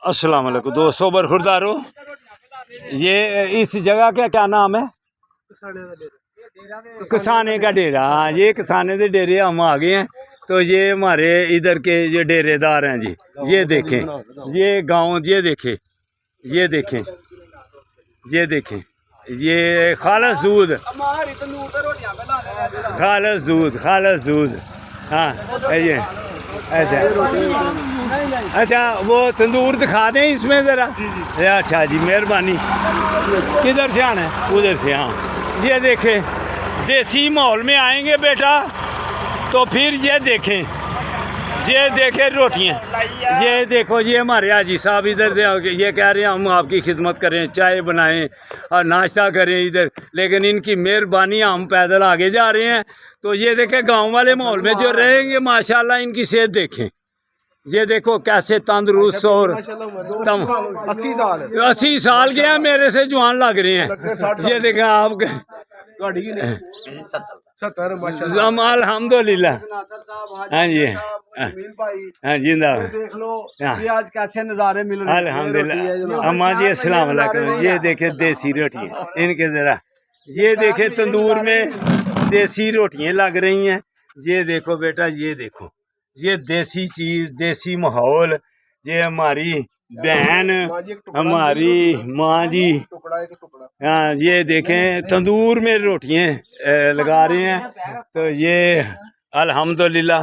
अस्सलाम वालेकुम दोस्तों, बरखुरदारो। ये इस जगह का क्या नाम है? किसाने का डेरा। हाँ, ये किसाने के डेरे हम आ गए हैं। तो ये हमारे इधर के ये डेरेदार हैं जी। ये देखें, ये गांव, ये देखें, ये देखें, ये देखें, ये खालस दूध, खालस दूध, खालस दूध। हाँ ये अच्छा वो तंदूर दिखा दें इसमें ज़रा। अच्छा जी, मेहरबानी। किधर से आना है? उधर से। हाँ, ये देखें, देसी माहौल में आएंगे बेटा तो फिर ये देखें, ये देखें रोटियाँ। ये देखो, ये हमारे हाजी साहब इधर से ये कह रहे हैं हम आपकी खिदमत करें, चाय बनाएं और नाश्ता करें इधर, लेकिन इनकी मेहरबानी हम पैदल आगे जा रहे हैं। तो ये देखें, गांव वाले माहौल में जो रहेंगे माशाल्लाह इनकी सेहत देखें। ये देखो कैसे तंदुरुस्त और 80 साल के हैं, मेरे से जवान लग रहे हैं। ये देखें आप, अल्हम्दुलिल्लाह। हाँ जी, हाँ जिंदा। देख लो ये आज कैसे नज़ारे मिल रहे हैं। अल्हम्दुलिल्लाह। अम्मा जी अस्सलाम वालेकुम। ये देखे देसी रोटियाँ इनके ज़रा, ये देखे तंदूर में देसी रोटियाँ लग रही हैं। ये देखो बेटा, ये देखो, ये देसी चीज़, देसी माहौल। ये हमारी बहन, हमारी माँ जी, हाँ ये देखें तंदूर में रोटियाँ लगा रहे हैं। तो ये अल्हम्दुलिल्लाह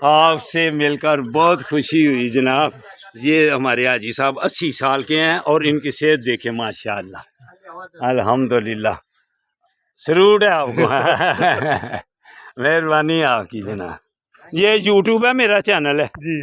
आपसे मिलकर बहुत खुशी हुई जनाब। ये हमारे हाजी साहब 80 साल के हैं और इनकी सेहत देखें माशाल्लाह, अल्हम्दुलिल्लाह। सरूट है आपको। मेहरबानी आपकी जनाब। ये यूट्यूब है, मेरा चैनल है जी।